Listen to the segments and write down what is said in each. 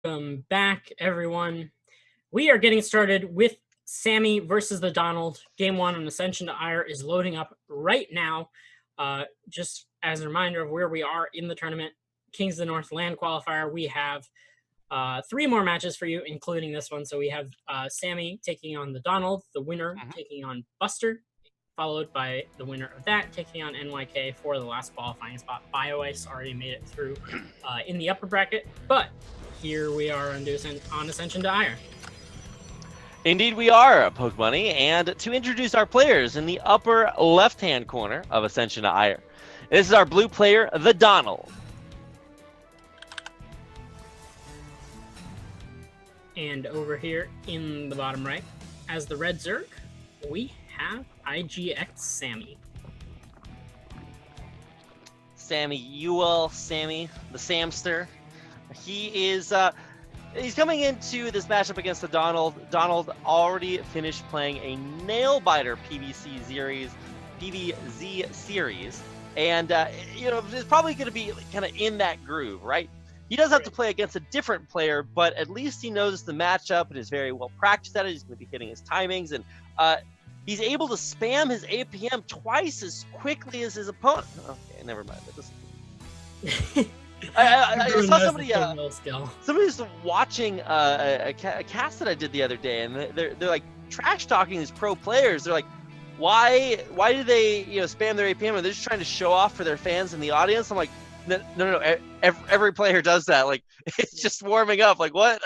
Welcome back, everyone. We are getting started with Sammy versus the Donald. Game one on Ascension to Ire is loading up right now. Just as a reminder of where we are in the tournament, Kings of the North LAN Qualifier, we have three more matches for you, including this one. So we have Sammy taking on the Donald, the winner taking on Buster, followed by the winner of that taking on NYK for the last qualifying spot. BioIce already made it through in the upper bracket, but here we are on Ascension to Ire. Indeed we are, Poke Money, and to introduce our players in the upper left-hand corner of Ascension to Ire. This is our blue player, TheDonald. And over here in the bottom right, as the red Zerg, we have IGX Sammy. Sammyuel, Sammy, the Samster. He is he's coming into this matchup against the Donald. Donald already finished playing a nail-biter PVZ series, and it's probably going to be kind of in that groove, right? He does have to play against a different player, but at least he knows the matchup and is very well practiced at it. He's going to be hitting his timings, and he's able to spam his APM twice as quickly as his opponent. Okay, never mind. I saw somebody was watching a cast that I did the other day, and they're like trash talking these pro players. They're like, why do they spam their APM? They're just trying to show off for their fans in the audience. I'm like, no. Every player does that. Like, it's just warming up. Like, what?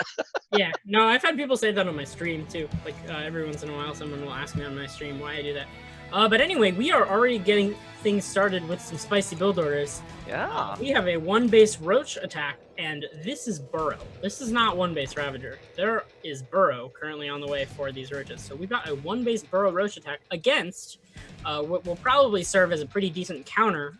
Yeah, no, I've had people say that on my stream too. Like every once in a while, someone will ask me on my stream why I do that. But anyway, we are already getting things started with some spicy build orders. Yeah. We have a one base Roach attack, and this is Burrow. This is not one base Ravager. There is Burrow currently on the way for these Roaches. So we've got a one base Burrow Roach attack against what will probably serve as a pretty decent counter,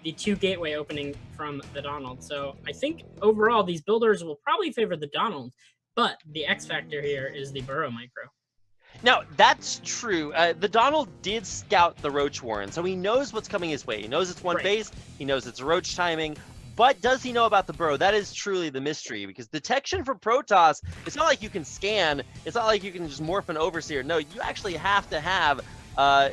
the 2 gateway opening from the Donald. So I think overall these builders will probably favor the Donald, but the X factor here is the Burrow micro. Now, that's true. The Donald did scout the Roach Warren, so he knows what's coming his way. He knows it's one base. He knows it's Roach timing. But does he know about the Burrow? That is truly the mystery, because detection for Protoss, it's not like you can scan. It's not like you can just morph an Overseer. No, you actually have to have a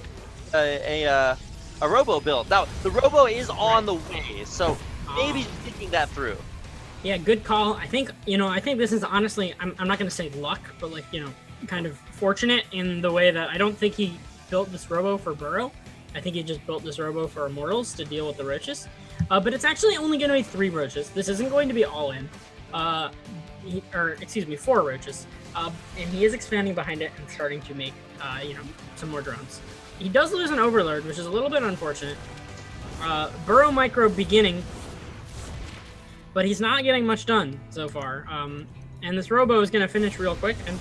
Robo build. Now, the Robo is on the way, so maybe thinking that through. Yeah, good call. I think this is honestly, I'm not going to say luck, but kind of fortunate in the way that I don't think he built this Robo for Burrow. I think he just built this Robo for Immortals to deal with the Roaches. But it's actually only going to be 3 Roaches. This isn't going to be all in. 4 Roaches. And he is expanding behind it and starting to make, some more drones. He does lose an Overlord, which is a little bit unfortunate. Burrow micro beginning, but he's not getting much done so far. And this Robo is going to finish real quick, and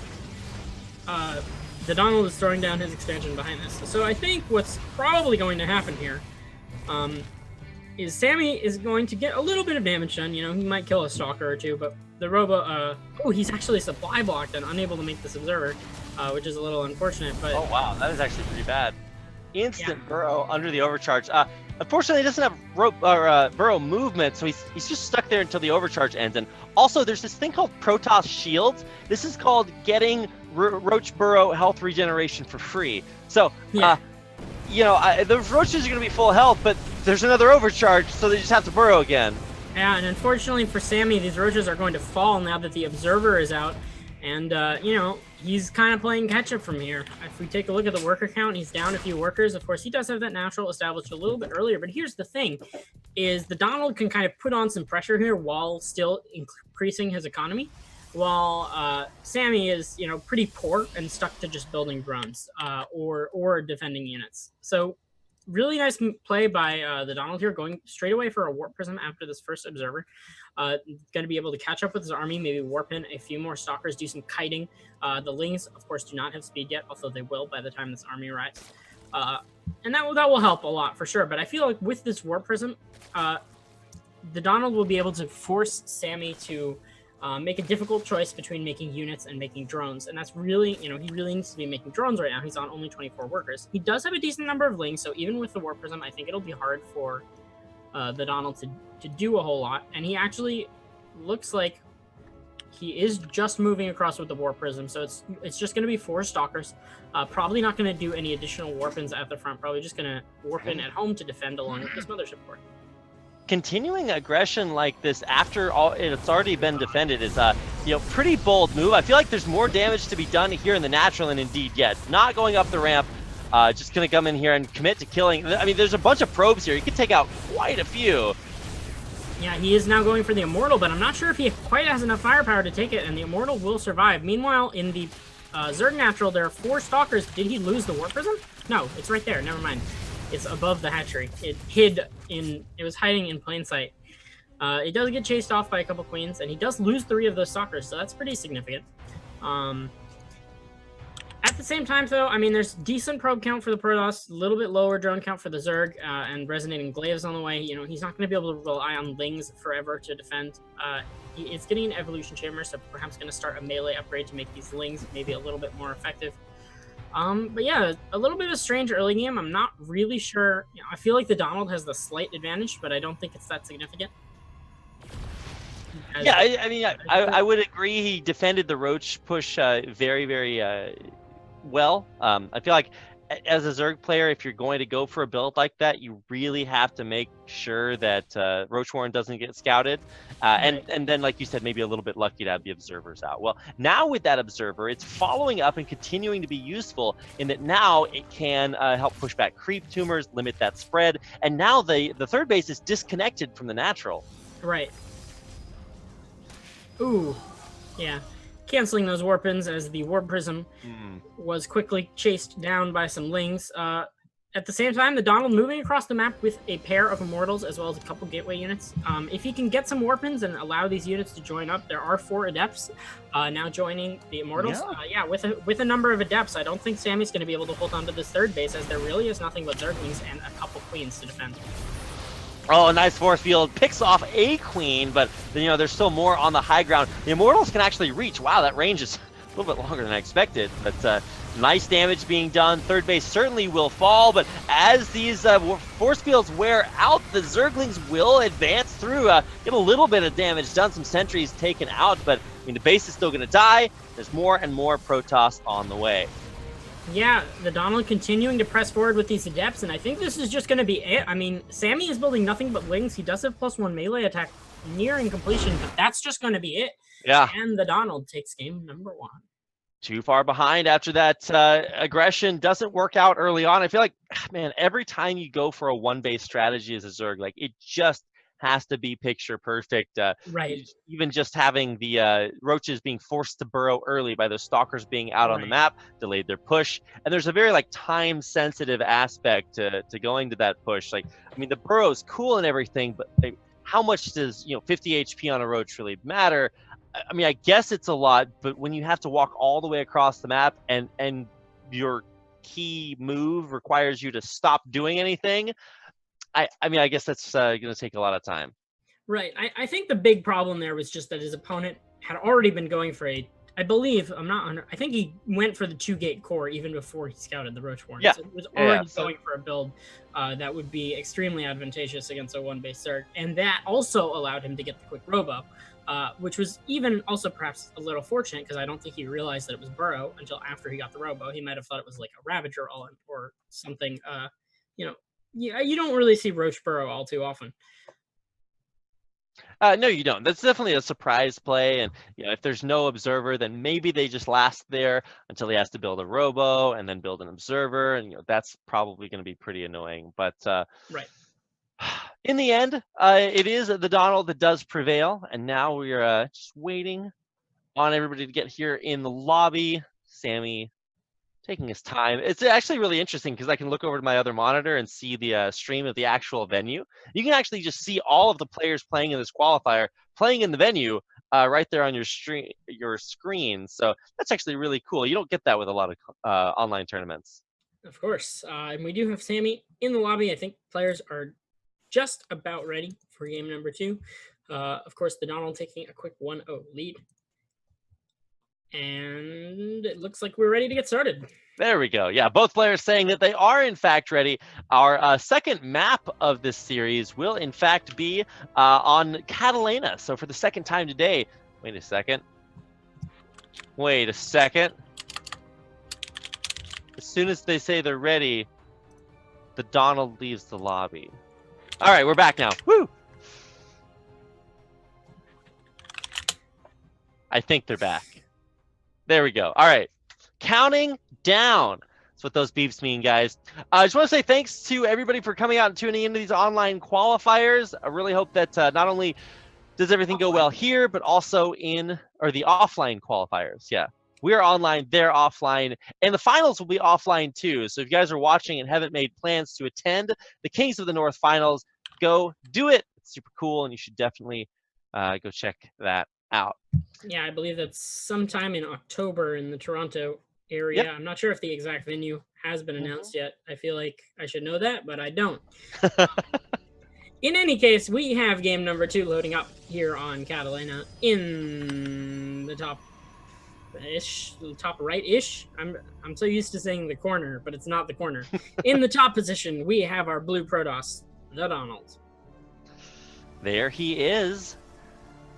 TheDonald is throwing down his expansion behind this. So I think what's probably going to happen here is Sammy is going to get a little bit of damage done. He might kill a Stalker or 2, but the Robo, he's actually supply blocked and unable to make this Observer, which is a little unfortunate. But oh wow, that is actually pretty bad. Instant Burrow under the overcharge. Unfortunately, he doesn't have Burrow movement, so he's just stuck there until the overcharge ends. And also, there's this thing called Protoss Shields. This is called getting Roach Burrow health regeneration for free. So, the Roaches are going to be full health, but there's another overcharge, so they just have to Burrow again. Yeah, and unfortunately for Sammy, these Roaches are going to fall now that the Observer is out. And, he's kind of playing catch-up from here. If we take a look at the worker count, he's down a few workers. Of course, he does have that natural established a little bit earlier. But here's the thing, is the Donald can kind of put on some pressure here while still increasing his economy, while Sammy is, pretty poor and stuck to just building drones or defending units. So really nice play by TheDonald here, going straight away for a Warp Prism after this first Observer. Going to be able to catch up with his army, maybe warp in a few more Stalkers, do some kiting. The Lings, of course, do not have speed yet, although they will by the time this army arrives. And that will help a lot for sure. But I feel like with this Warp Prism, TheDonald will be able to force Sammy to make a difficult choice between making units and making drones. And that's really, he really needs to be making drones right now. He's on only 24 workers. He does have a decent number of Lings, so even with the Warp Prism, I think it'll be hard for TheDonald to do a whole lot. And he actually looks like he is just moving across with the Warp Prism, so it's just going to be 4 Stalkers. Probably not going to do any additional warp-ins at the front. Probably just going to warp in at home to defend along with this Mothership Core. Continuing aggression like this after all it's already been defended is pretty bold move. I feel like there's more damage to be done here in the natural than Indeed yet. Not going up the ramp, just gonna come in here and commit to killing. I mean, there's a bunch of probes here. You can take out quite a few. Yeah, he is now going for the Immortal, but I'm not sure if he quite has enough firepower to take it, and the Immortal will survive. Meanwhile, in the Zerg Natural, there are 4 Stalkers. Did he lose the Warp Prism? No, it's right there. Never mind. It's above the hatchery. It was hiding in plain sight. It does get chased off by a couple queens, and he does lose 3 of those Stalkers, so that's pretty significant. At the same time, though, I mean, there's decent probe count for the Protoss, a little bit lower drone count for the Zerg, and resonating glaives on the way. You know, he's not going to be able to rely on Lings forever to defend. He is getting an evolution chamber, so perhaps going to start a melee upgrade to make these Lings maybe a little bit more effective. But yeah, a little bit of a strange early game. I'm not really sure. You know, I feel like the Donald has the slight advantage, but I don't think it's that significant. Yeah, I mean, I would agree. He defended the Roach push very, very well. I feel like as a Zerg player, if you're going to go for a build like that, you really have to make sure that Roach Warren doesn't get scouted. And then, like you said, maybe a little bit lucky to have the observers out. Well, now with that observer, it's following up and continuing to be useful in that now it can help push back creep tumors, limit that spread. And now the third base is disconnected from the natural. Right. Ooh, yeah. Canceling those warp-ins as the Warp Prism was quickly chased down by some Lings. At the same time, the Donald moving across the map with a pair of Immortals as well as a couple Gateway units. If he can get some warp-ins and allow these units to join up, there are 4 Adepts now joining the Immortals. Yeah, with a number of Adepts, I don't think Sammy's going to be able to hold on to this third base, as there really is nothing but Zerglings and a couple Queens to defend. Oh, nice force field. Picks off a queen, but you know, there's still more on the high ground. The Immortals can actually reach. Wow, that range is a little bit longer than I expected, but nice damage being done. Third base certainly will fall, but as these force fields wear out, the Zerglings will advance through, get a little bit of damage done, some sentries taken out, but I mean, the base is still going to die. There's more and more Protoss on the way. Yeah, the Donald continuing to press forward with these Adepts, and I think this is just going to be it. I mean, Sammy is building nothing but Lings. He does have +1 melee attack nearing completion, but that's just going to be it. Yeah. And the Donald takes game number 1. Too far behind after that aggression doesn't work out early on. I feel like, man, every time you go for a one-base strategy as a Zerg, like it just has to be picture perfect. Right. Even just having the Roaches being forced to burrow early by the Stalkers being out on the map delayed their push. And there's a very like time-sensitive aspect to going to that push. Like, I mean, the burrow's cool and everything, but how much does 50 HP on a Roach really matter? I mean, I guess it's a lot, but when you have to walk all the way across the map and your key move requires you to stop doing anything, I mean, I guess that's going to take a lot of time. Right. I think the big problem there was just that his opponent had already been going for I think he went for the 2-gate core even before he scouted the Roach Warren. Yeah. So it was already going for a build that would be extremely advantageous against a one-base Zerg. And that also allowed him to get the quick Robo, which was even also perhaps a little fortunate because I don't think he realized that it was Burrow until after he got the Robo. He might have thought it was like a Ravager or something, Yeah, you don't really see Roach Burrow all too often. No, you don't. That's definitely a surprise play, and if there's no observer, then maybe they just last there until he has to build a robo and then build an observer, and that's probably going to be pretty annoying. But right. In the end, it is the Donald that does prevail, and now we're just waiting on everybody to get here in the lobby. Sammy taking his time. It's actually really interesting because I can look over to my other monitor and see the stream of the actual venue. You can actually just see all of the players playing in this qualifier playing in the venue right there on your screen. So that's actually really cool. You don't get that with a lot of online tournaments. Of course. And we do have Sammy in the lobby. I think players are just about ready for game number 2. Of course, the Donald taking a quick 1-0 lead. And it looks like we're ready to get started. There we go. Yeah, both players saying that they are in fact ready. Our second map of this series will in fact be on Catalina. So for the second time today, wait a second. Wait a second. As soon as they say they're ready, the Donald leaves the lobby. All right, we're back now. Woo! I think they're back. There we go. All right. Counting down. That's what those beeps mean, guys. I just want to say thanks to everybody for coming out and tuning into these online qualifiers. I really hope that not only does everything go well here, but also the offline qualifiers. Yeah. We're online, they're offline, and the finals will be offline too. So if you guys are watching and haven't made plans to attend the Kings of the North finals, go do it. It's super cool, and you should definitely go check that out. Yeah, I believe that's sometime in October in the Toronto area. Yep. I'm not sure if the exact venue has been announced yet. I feel like I should know that, but I don't. In any case, we have game number 2 loading up here on Catalina in the top right-ish. I'm so used to saying the corner, but it's not the corner. In the top position, we have our blue Protoss, TheDonald. There he is.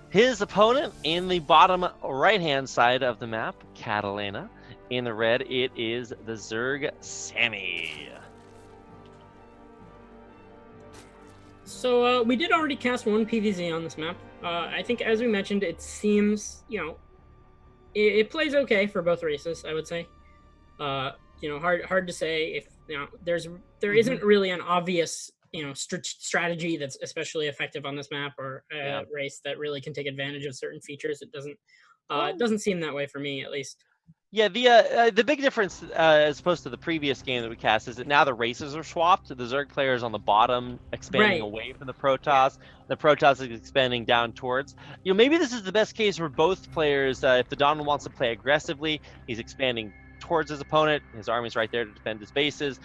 His opponent in the bottom right-hand side of the map, Catalina. In the red, it is the Zerg Sammy. So we did already cast one PvZ on this map. I think, as we mentioned, it seems, it plays okay for both races, I would say. Hard to say if, there isn't really an obvious strategy that's especially effective on this map, or a race that really can take advantage of certain features. It doesn't seem that way for me, at least. Yeah, the big difference as opposed to the previous game that we cast is that now the races are swapped. The Zerg player is on the bottom, expanding away from the Protoss. The Protoss is expanding down towards. Maybe this is the best case for both players. If the Donald wants to play aggressively, he's expanding towards his opponent. His army's right there to defend his bases.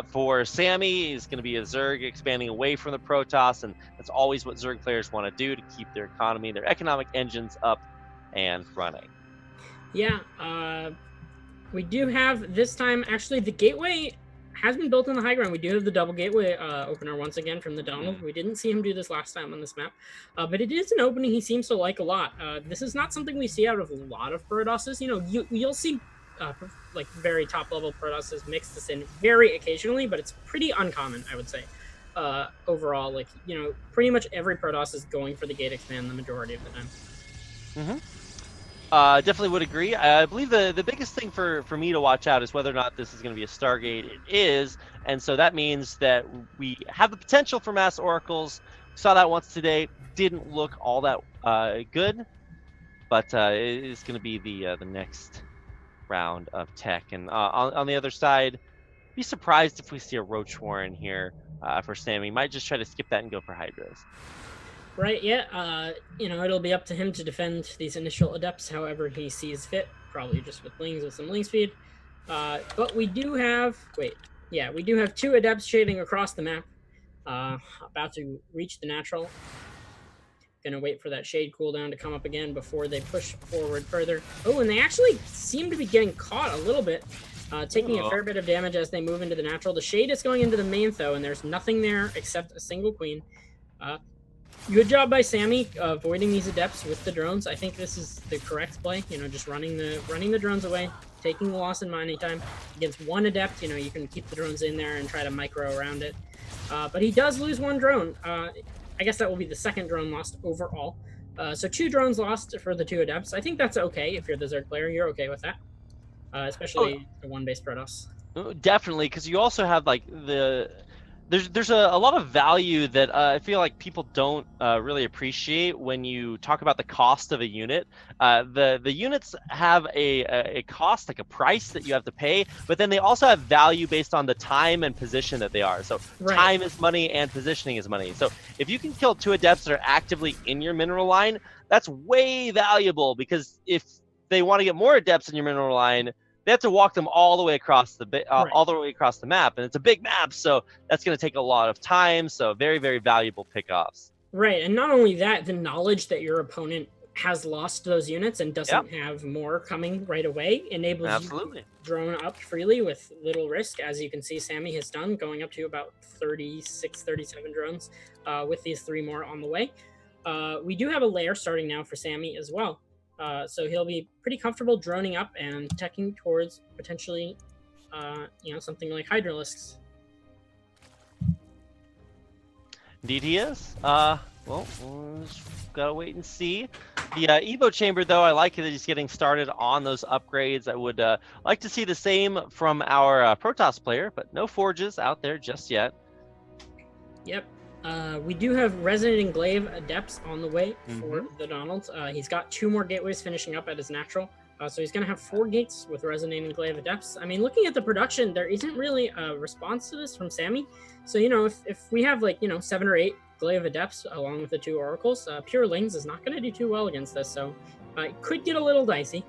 For Sammy, he's going to be a Zerg expanding away from the Protoss, and that's always what Zerg players want to do to keep their economy, their economic engines up and running. Yeah, we do have this time, actually, the gateway has been built on the high ground. We do have the double gateway opener once again from the Donald. We didn't see him do this last time on this map, but it is an opening he seems to like a lot. This is not something we see out of a lot of Protosses. You'll see like very top level Protosses mix this in very occasionally, but it's pretty uncommon, I would say. Overall, pretty much every Protoss is going for the gate expand the majority of the time. Definitely would agree. I believe the biggest thing for me to watch out is whether or not this is going to be a Stargate. It is, and so that means that we have the potential for mass oracles. Saw that once today. Didn't look all that good, but it is going to be the next round of tech. And on the other side, be surprised if we see a Roach Warren here for Sammy. Might just try to skip that and go for Hydras. Right, yeah. It'll be up to him to defend these initial adepts however he sees fit, probably just with lings with some ling speed. But we do have, we do have 2 adepts shading across the map, about to reach the natural. Gonna wait for that shade cooldown to come up again before they push forward further. Oh, and they actually seem to be getting caught a little bit, taking a fair bit of damage as they move into the natural. The shade is going into the main, though, and there's nothing there except a single queen. Good job by Sammy avoiding these adepts with the drones. I think this is the correct play. Just running the drones away, taking the loss in mining time. Against one adept, you can keep the drones in there and try to micro around it. But he does lose one drone. I guess that will be the second drone lost overall. So 2 drones lost for the 2 adepts. I think that's okay if you're the Zerg player. You're okay with that, especially the one-based Protoss. Definitely, because you also have there's a lot of value that I feel like people don't really appreciate when you talk about the cost of a unit. The units have a cost, like a price that you have to pay, but then they also have value based on the time and position that they are. So time is money and positioning is money. So if you can kill 2 adepts that are actively in your mineral line, that's way valuable, because if they want to get more adepts in your mineral line, they have to walk them all the way across the map, and it's a big map, so that's going to take a lot of time. So very, very valuable pickoffs. Right, and not only that, the knowledge that your opponent has lost those units and doesn't have more coming right away enables you to drone up freely with little risk. As you can see, Sammy has done, going up to about 36, 37 drones with these 3 more on the way. We do have a lair starting now for Sammy as well. So he'll be pretty comfortable droning up and teching towards potentially, something like Hydralisks. Indeed he is. Well, we'll just gotta wait and see. The Evo chamber, though, I like that he's getting started on those upgrades. I would like to see the same from our Protoss player, but no forges out there just yet. Yep. We do have Resonating Glaive Adepts on the way for the Donald. He's got 2 more gateways finishing up at his natural. So he's going to have 4 gates with Resonating Glaive Adepts. I mean, looking at the production, there isn't really a response to this from Sammy. So, if we have 7 or 8 Glaive Adepts along with the 2 Oracles, Pure Lings is not going to do too well against this. So it could get a little dicey.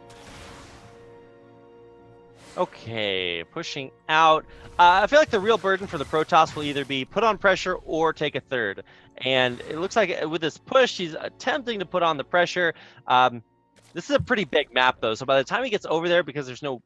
Okay, pushing out. I feel like the real burden for the Protoss will either be put on pressure or take a third. And it looks like with this push, he's attempting to put on the pressure. This is a pretty big map, though. So by the time he gets over there, because there's no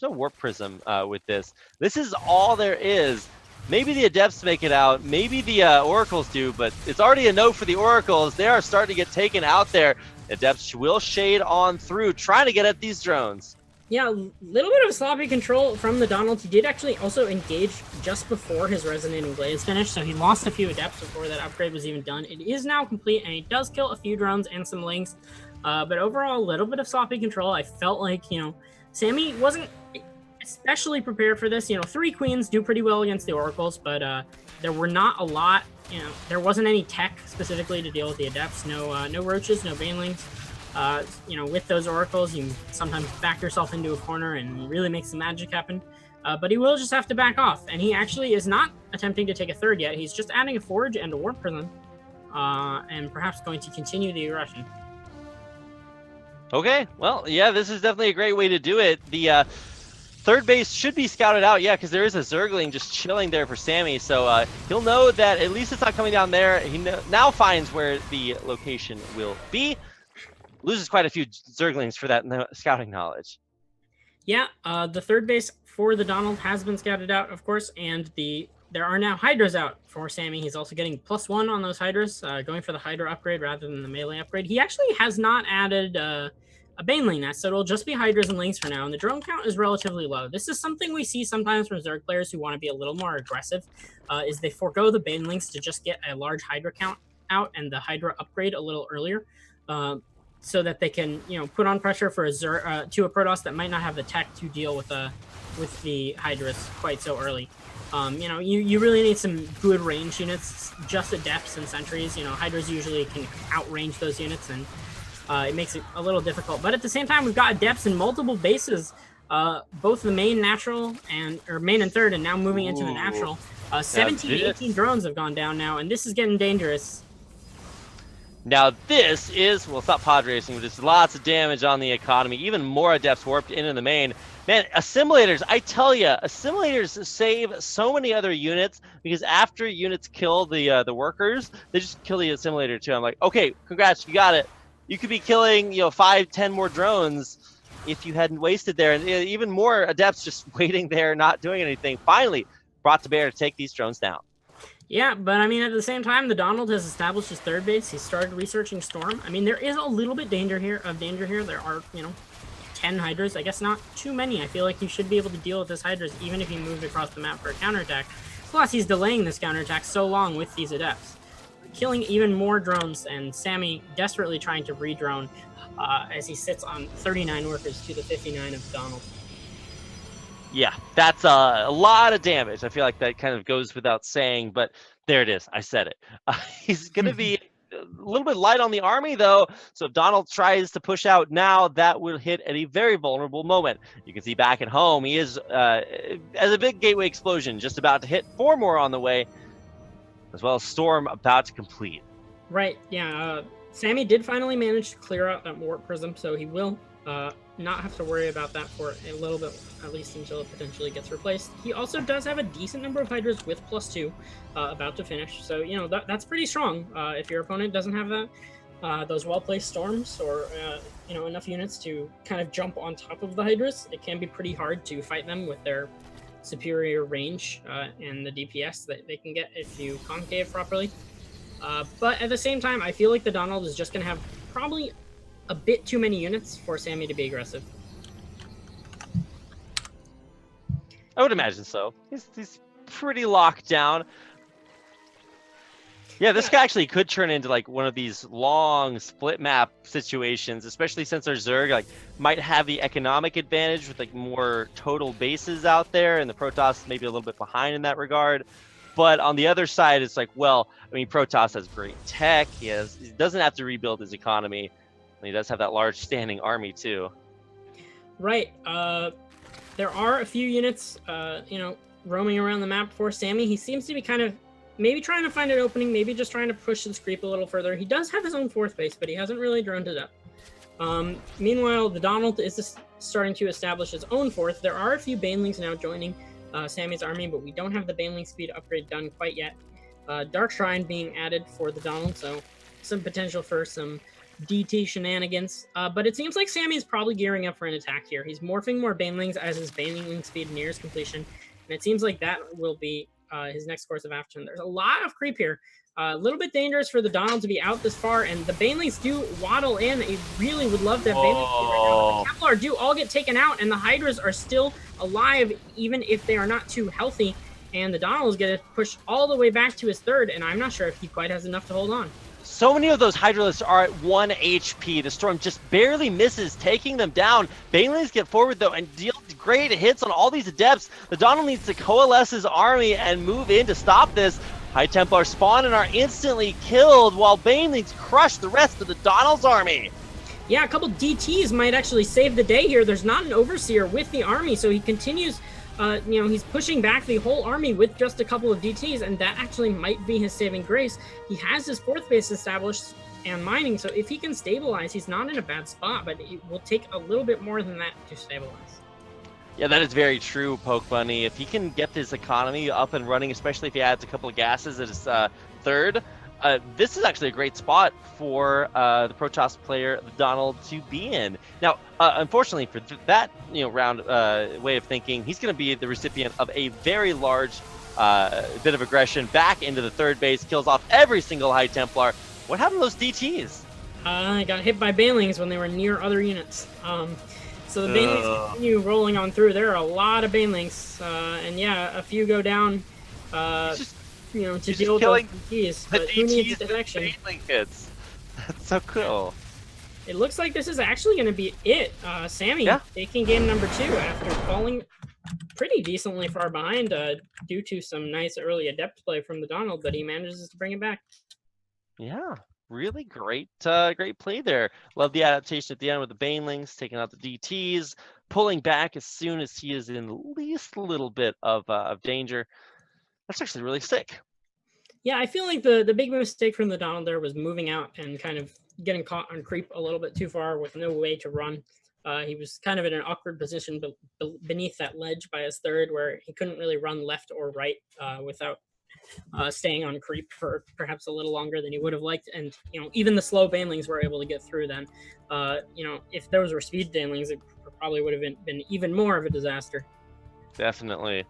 warp prism with this. This is all there is. Maybe the Adepts make it out. Maybe the Oracles do, but it's already a no for the Oracles. They are starting to get taken out there. Adepts will shade on through, trying to get at these drones. Yeah, a little bit of sloppy control from the Donald. He did actually also engage just before his Resonating Glaives finished, so he lost a few Adepts before that upgrade was even done. It is now complete, and he does kill a few drones and some Lings. But overall, a little bit of sloppy control. I felt like, Sammy wasn't especially prepared for this. 3 Queens do pretty well against the Oracles, but there were not a lot. There wasn't any tech specifically to deal with the Adepts. No Roaches, no Banelings. With those Oracles, you sometimes back yourself into a corner and really make some magic happen. But he will just have to back off. And he actually is not attempting to take a third yet. He's just adding a Forge and a Warp Prism, and perhaps going to continue the aggression. Okay, well, yeah, this is definitely a great way to do it. The third base should be scouted out, yeah, because there is a Zergling just chilling there for Sammy. So he'll know that at least it's not coming down there. He now finds where the location will be. Loses quite a few Zerglings for that scouting knowledge. Yeah, the third base for the Donald has been scouted out, of course, and there are now Hydras out for Sammy. He's also getting +1 on those Hydras, going for the Hydra upgrade rather than the melee upgrade. He actually has not added a Baneling nest, so it'll just be Hydras and Lings for now, and the drone count is relatively low. This is something we see sometimes from Zerg players who want to be a little more aggressive, is they forego the Banelings to just get a large Hydra count out and the Hydra upgrade a little earlier. So that they can, put on pressure for to a Protoss that might not have the tech to deal with the Hydras quite so early. You really need some good range units, just Adepts and Sentries. Hydras usually can outrange those units, and it makes it a little difficult. But at the same time, we've got Adepts in multiple bases, both the main natural or main and third, and now moving into the natural. 17, 18 drones have gone down now, and this is getting dangerous. Now this is, well, it's not pod racing, but there's lots of damage on the economy. Even more Adepts warped into the main. Man, assimilators, I tell you, assimilators save so many other units, because after units kill the workers, they just kill the assimilator too. I'm like, okay, congrats, you got it. You could be killing, 5, 10 more drones if you hadn't wasted there. And even more Adepts just waiting there, not doing anything. Finally brought to bear to take these drones down. Yeah, but I mean, at the same time, the Donald has established his third base. He started researching Storm. I mean, there is a little bit danger here. There are, 10 Hydras. I guess not too many. I feel like you should be able to deal with this Hydras even if he moved across the map for a counterattack. Plus, he's delaying this counterattack so long with these Adepts, killing even more drones, and Sammy desperately trying to re-drone as he sits on 39 workers to the 59 of Donald. Yeah, that's a lot of damage. I feel like that kind of goes without saying, but there it is. I said it. He's going to be a little bit light on the army, though. So if Donald tries to push out now, that will hit at a very vulnerable moment. You can see back at home, he is, as a big gateway explosion, just about to hit 4 more on the way, as well as Storm about to complete. Right, yeah. Sammy did finally manage to clear out that Warp Prism, so he will not have to worry about that for a little bit, at least until it potentially gets replaced. He also does have a decent number of Hydras with +2 about to finish, so that's pretty strong. If your opponent doesn't have that, those well-placed Storms or enough units to kind of jump on top of the Hydras, it can be pretty hard to fight them with their superior range and the DPS that they can get if you concave properly. But at the same time, I feel like the Donald is just going to have probably a bit too many units for Sammy to be aggressive. I would imagine so. He's pretty locked down. Yeah, this guy actually could turn into like one of these long split map situations, especially since our Zerg like might have the economic advantage with like more total bases out there, and the Protoss maybe a little bit behind in that regard. But on the other side, it's like, well, I mean, Protoss has great tech. He doesn't have to rebuild his economy, and he does have that large standing army too. Right. There are a few units, roaming around the map for Sammy. He seems to be kind of maybe trying to find an opening, maybe just trying to push his creep a little further. He does have his own fourth base, but he hasn't really droned it up. Meanwhile, TheDonald is starting to establish his own fourth. There are a few Banelings now joining Sammy's army, but we don't have the Baneling speed upgrade done quite yet. Dark Shrine being added for TheDonald, so some potential for some DT shenanigans. But it seems like Sammy is probably gearing up for an attack here. He's morphing more Banelings as his Baneling speed nears completion, and it seems like that will be his next course of action. There's a lot of creep here. A little bit dangerous for TheDonald to be out this far, and the Banelings do waddle in. I really would love to have Banelings right now. The Templar do all get taken out, and the Hydras are still alive, even if they are not too healthy. And TheDonald is going to push all the way back to his third, and I'm not sure if he quite has enough to hold on. So many of those Hydralisks are at 1 HP. The Storm just barely misses, taking them down. Banelings get forward, though, and deal great hits on all these Adepts. TheDonald needs to coalesce his army and move in to stop this. High Templar spawn and are instantly killed, while Banelings crush the rest of TheDonald's army. Yeah, a couple DTs might actually save the day here. There's not an Overseer with the army, so he continues... he's pushing back the whole army with just a couple of DTs, and that actually might be his saving grace. He has his fourth base established and mining, so if he can stabilize, he's not in a bad spot, but it will take a little bit more than that to stabilize. Yeah, that is very true, Poke Bunny. If he can get his economy up and running, especially if he adds a couple of gases at his third, this is actually a great spot for the Protoss player TheDonald to be in. Now, unfortunately for that round way of thinking, he's going to be the recipient of a very large bit of aggression back into the third base, kills off every single High Templar. What happened to those DTs? I got hit by Banelings when they were near other units. So the Banelings continue rolling on through. There are a lot of Banelings, and yeah, a few go down. To deal with those DTs, but who needs defection? Hits. That's so cool. It looks like this is actually going to be it. Sammy taking game number 2 after falling pretty decently far behind due to some nice early Adept play from TheDonald, but he manages to bring it back. Yeah, really great great play there. Love the adaptation at the end with the Banelings, taking out the DTs, pulling back as soon as he is in least a little bit of danger. That's actually really sick. Yeah, I feel like the big mistake from TheDonald there was moving out and kind of getting caught on creep a little bit too far with no way to run. He was kind of in an awkward position beneath that ledge by his third, where he couldn't really run left or right without staying on creep for perhaps a little longer than he would have liked. And even the slow Banelings were able to get through then. If those were speed Banelings, it probably would have been even more of a disaster. Definitely.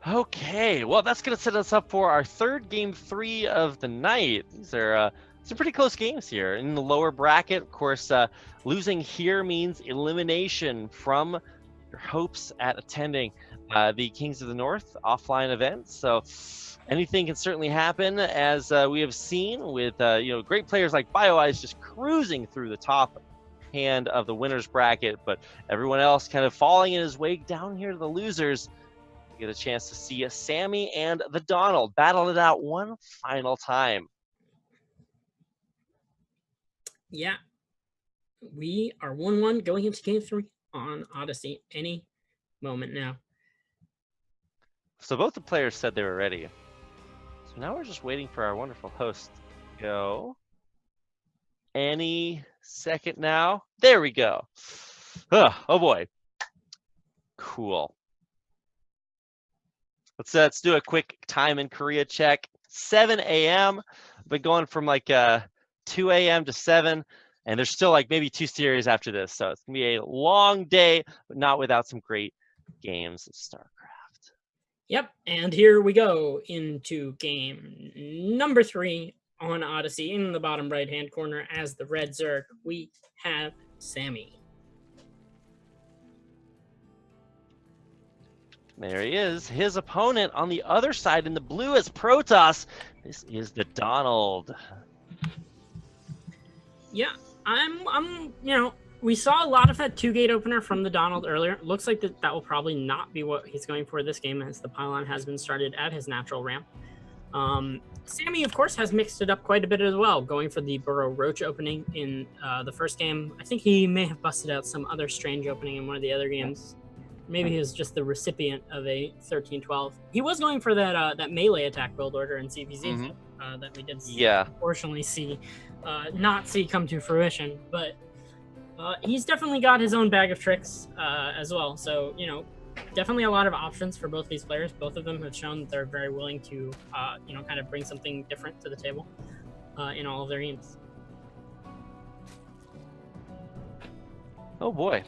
Okay, well, that's going to set us up for our third game 3 of the night. These are some pretty close games here. In the lower bracket, of course, losing here means elimination from your hopes at attending the Kings of the North offline event. So anything can certainly happen, as we have seen with great players like BioEyes just cruising through the top hand of the winners bracket, but everyone else kind of falling in his wake down here to the losers. Get a chance to see Sammy and TheDonald battle it out one final time. Yeah, we are 1-1 going into game 3 on Odyssey any moment now. So both the players said they were ready. So now we're just waiting for our wonderful host to go. Any second now. There we go. Oh boy. Cool. Let's do a quick time in Korea check. 7 a.m. Been going from like 2 a.m. to 7, and there's still like maybe 2 series after this. So it's gonna be a long day, but not without some great games of StarCraft. Yep, and here we go into game number 3 on Odyssey in the bottom right-hand corner as the red Zerg, we have Sammy. There he is. His opponent on the other side in the blue is Protoss. This is TheDonald. Yeah, we saw a lot of that 2-gate opener from TheDonald earlier. Looks like that will probably not be what he's going for this game, as the pylon has been started at his natural ramp. Sammy, of course, has mixed it up quite a bit as well, going for the Burrow Roach opening in the first game. I think he may have busted out some other strange opening in one of the other games. Maybe he was just the recipient of a 13-12. He was going for that melee attack build order in CPZ that we did unfortunately not see come to fruition. But he's definitely got his own bag of tricks as well. So, definitely a lot of options for both these players. Both of them have shown that they're very willing to, kind of bring something different to the table in all of their games. Oh boy.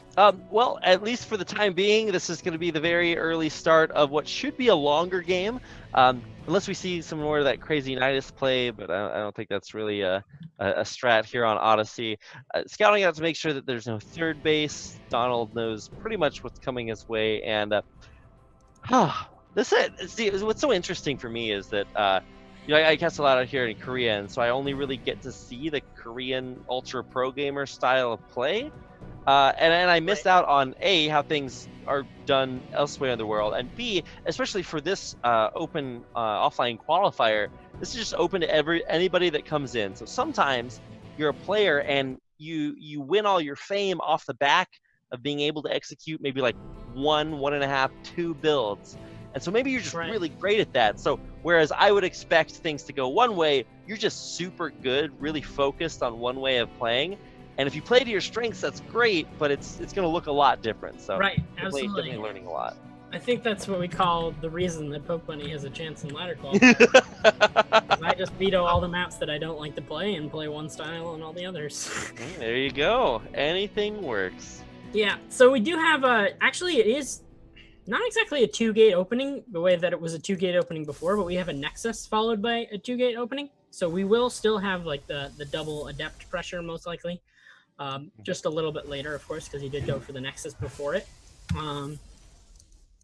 Well, at least for the time being, this is going to be the very early start of what should be a longer game, unless we see some more of that crazy Nidus play, but I don't think that's really a strat here on Odyssey. Scouting out to make sure that there's no third base. Donald knows pretty much what's coming his way, and what's so interesting for me is that I cast a lot out here in Korea, and so I only really get to see the Korean ultra pro gamer style of play. And I missed out on A, how things are done elsewhere in the world, and B, especially for this open offline qualifier, this is just open to anybody that comes in. So sometimes you're a player and you win all your fame off the back of being able to execute maybe like 1.5, 2 builds. And so maybe you're just really great at that. So whereas I would expect things to go one way, you're just super good, really focused on one way of playing. And if you play to your strengths, that's great, but it's going to look a lot different. So definitely learning a lot. I think that's what we call the reason that Poke Bunny has a chance in ladder qualifier. I just veto all the maps that I don't like to play and play one style on all the others. There you go. Anything works. Yeah. So we do have actually it is not exactly a 2-gate opening the way that it was a 2-gate opening before, but we have a Nexus followed by a 2-gate opening. So we will still have like the double adept pressure most likely. Just a little bit later, of course, because he did go for the Nexus before it.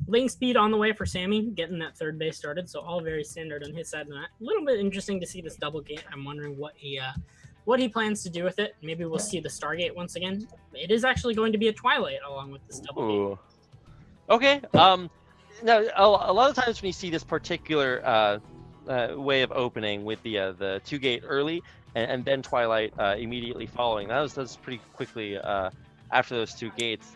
Lane speed on the way for Sammy, getting that third base started, so all very standard on his side of that. A little bit interesting to see this double gate. I'm wondering what he plans to do with it. Maybe we'll see the Stargate once again. It is actually going to be a Twilight along with this double gate. Okay. Now, a lot of times when you see this particular way of opening with the 2-gate early, and then Twilight immediately following. That was pretty quickly after those 2 gates.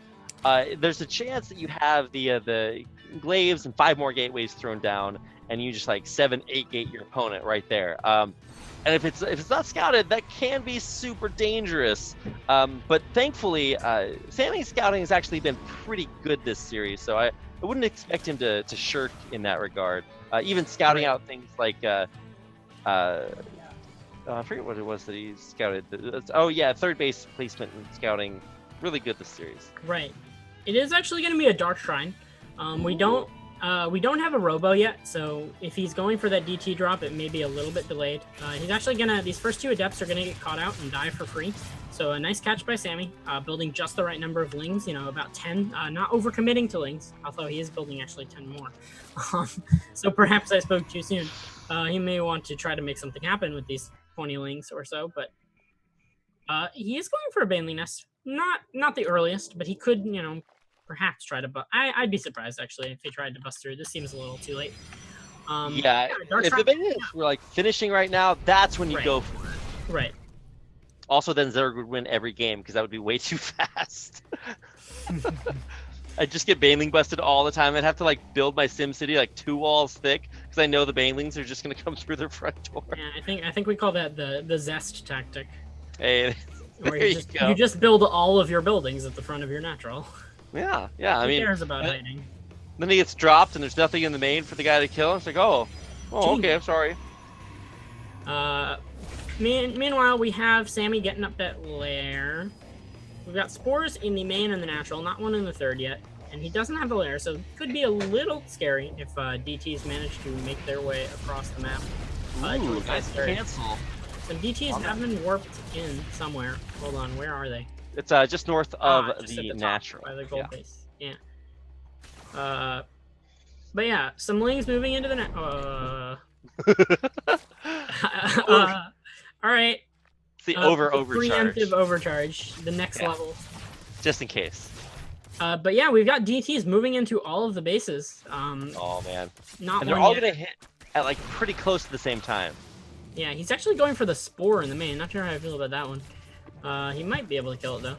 There's a chance that you have the glaives and 5 more gateways thrown down, and you just like 7-8 gate your opponent right there. And if it's not scouted, that can be super dangerous. But thankfully, Sammy's scouting has actually been pretty good this series, so I wouldn't expect him to shirk in that regard. Even scouting out things like I forget what it was that he scouted. Third base placement and scouting, really good this series. Right. It is actually going to be a Dark Shrine. We don't have a Robo yet, so if he's going for that DT drop, it may be a little bit delayed. He's actually these first 2 adepts are gonna get caught out and die for free. So a nice catch by Sammy, building just the right number of lings, about 10, not overcommitting to lings, although he is building actually 10 more. So perhaps I spoke too soon. He may want to try to make something happen with these 20 lings or so, but he is going for a Baneley Nest. Not the earliest, but he could, perhaps try to I'd be surprised actually if he tried to bust through. This seems a little too late. If the Baneley were like finishing right now, that's when you go for it. Right. Also, then Zerg would win every game because that would be way too fast. I'd just get Baneling busted all the time. I'd have to like build my SimCity like 2 walls thick because I know the Banelings are just going to come through their front door. Yeah, I think we call that the zest tactic. Hey, where you just build all of your buildings at the front of your natural. Yeah. Who cares about hiding? Then he gets dropped and there's nothing in the main for the guy to kill. It's like, okay, I'm sorry. Meanwhile, we have Sammy getting up that lair. We've got spores in the main and the natural, not one in the third yet. And he doesn't have the lair, so it could be a little scary if DTs manage to make their way across the map. Ooh, nice cancel. Some DTs have been warped in somewhere. Hold on, where are they? It's just north of Just the at top natural. by the gold base. Yeah. But yeah, some lings moving into the net. All right. It's the overcharge. Preemptive overcharge, the next level. Just in case. But yeah, we've got DTs moving into all of the bases. Oh man. Not and they're one all yet. gonna hit at like pretty close to the same time. Yeah, he's actually going for the spore in the main. Not sure how I feel about that one. He might be able to kill it though.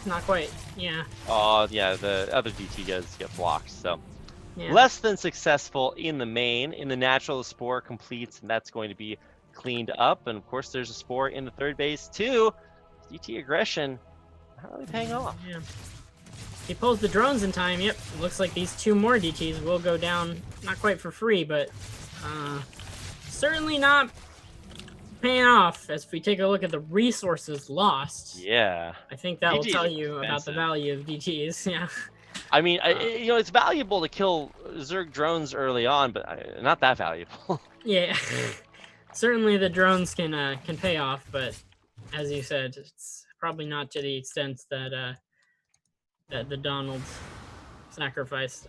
Not quite. Yeah. Oh yeah, the other DT guys get blocked. So Yeah. less than successful in the main. In the natural, the spore completes, and that's going to be cleaned up. And of course, there's a spore in the third base too. DT aggression not really paying off. Yeah. He pulls the drones in time. Yep. Looks like these 2 more DTs will go down, not quite for free, but certainly not paying off. As if we take a look at the resources lost, Yeah. I think that will DTs tell are you about the expensive. value of DTs. Yeah. I mean, you know, it's valuable to kill Zerg drones early on, but not that valuable. Yeah. Certainly the drones can pay off, but as you said, it's probably not to the extent that that the Donald sacrificed.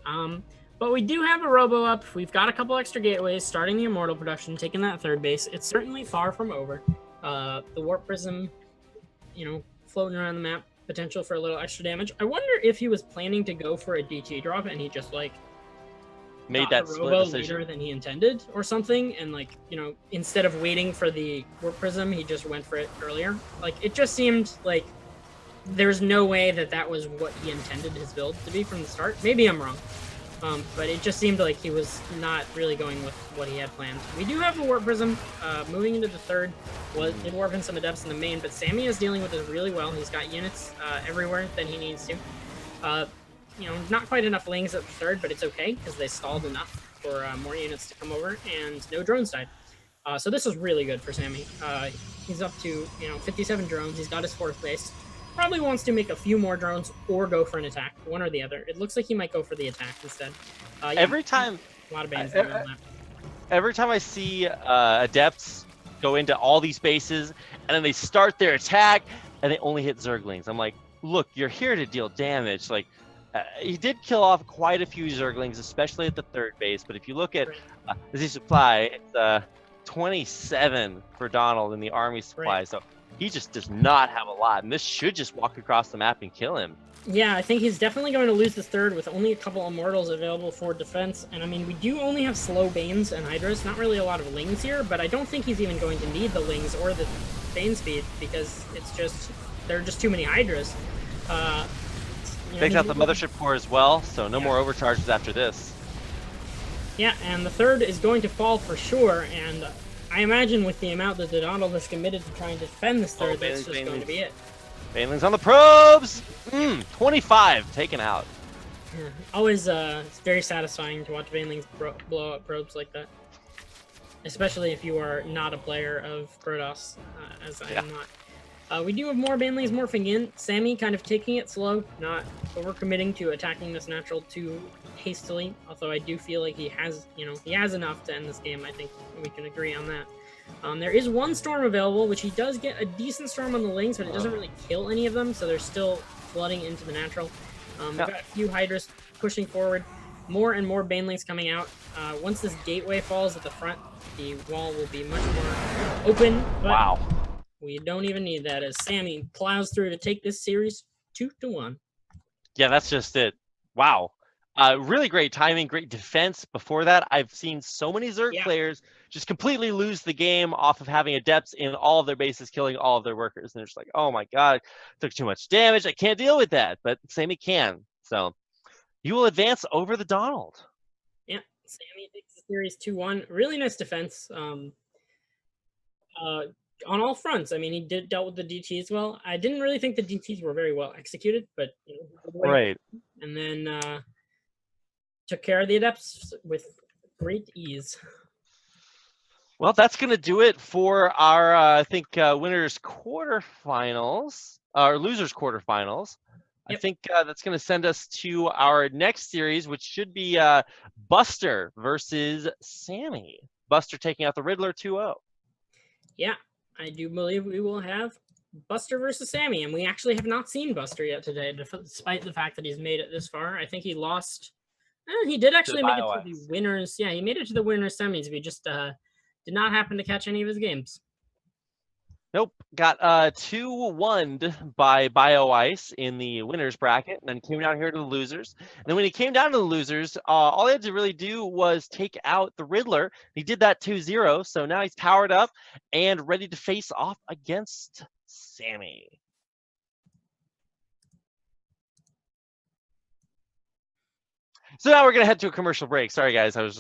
But we do have a robo up. We've got a couple extra gateways, starting the immortal production, taking that third base. It's certainly far from over. The warp prism, you know, floating around the map, potential for a little extra damage. I wonder if he was planning to go for a DT drop and he just like Made got that the split robo decision. later than he intended or something, and like, you know, instead of waiting for the warp prism, he just went for it earlier. Like, it just seemed like there's no way that that was what he intended his build to be from the start. Maybe I'm wrong, but it just seemed like he was not really going with what he had planned. We do have a warp prism moving into the third. Did warp in some adepts in the main, but Sammy is dealing with this really well. He's got units everywhere that he needs to. You know, not quite enough lings at the third, but it's okay because they stalled enough for more units to come over, and no drones died. So this is really good for Sammy. He's up to, you know, 57 drones. He's got his 4th base. Probably wants to make a few more drones or go for an attack, one or the other. It looks like he might go for the attack instead. Yeah, Every time, a lot of bans. every time I see adepts go into all these bases and then they start their attack and they only hit Zerglings, I'm like, look, you're here to deal damage. Like, he did kill off quite a few Zerglings, especially at the third base. But if you look at the supply, it's 27 for Donald in the army supply. So he just does not have a lot, and this should just walk across the map and kill him. Yeah, I think he's definitely going to lose this third with only a couple immortals available for defense. And I mean, we do only have slow Banes and Hydras, not really a lot of lings here, but I don't think he's even going to need the lings or the Bane speed because it's just, there are just too many Hydras. You know, Takes out the mothership core as well, so no more overcharges after this. Yeah, and the third is going to fall for sure, and I imagine with the amount that TheDonald has committed to trying to defend this third, that's just going to be it. Banelings on the probes! 25 taken out. Yeah, always it's very satisfying to watch Banelings blow up probes like that. Especially if you are not a player of Protoss, as I am not. We do have more Banelings morphing in. Sammy kind of taking it slow, not overcommitting to attacking this natural too hastily. Although I do feel like he has, you know, he has enough to end this game. I think we can agree on that. There is one storm available, which he does get a decent storm on the lings, but it doesn't really kill any of them, so they're still flooding into the natural. We've got a few Hydras pushing forward. More and more Banelings coming out. Once this gateway falls at the front, the wall will be much more open. But wow. We don't even need that as Sammy plows through to take this series 2-1. Yeah, that's just it. Wow. Really great timing, great defense. Before that, I've seen so many Zerg players just completely lose the game off of having adepts in all of their bases, killing all of their workers. And they're just like, oh my god, took too much damage. I can't deal with that. But Sammy can. So you will advance over the Donald. Yeah, Sammy takes the series 2-1. Really nice defense. On all fronts. I mean, he dealt with the DTs well. I didn't really think the DTs were very well executed, but you know, right. And then took care of the adepts with great ease. Well, that's going to do it for our, I think, winners quarterfinals, or losers quarterfinals. Yep. I think that's going to send us to our next series, which should be Buster versus Sammy. Buster taking out the Riddler 2-0. Yeah, I do believe we will have Buster versus Sammy, and we actually have not seen Buster yet today, despite the fact that he's made it this far. I think he lost. He did actually make it to the BioX. winners. Yeah, he made it to the winners semis. We just did not happen to catch any of his games. Nope, got 2-1'd by BioIce in the winners bracket, and then came down here to the losers. And then when he came down to the losers, all he had to really do was take out the Riddler. He did that 2-0, so now he's powered up and ready to face off against Sammy. So now we're gonna head to a commercial break. Sorry guys, I was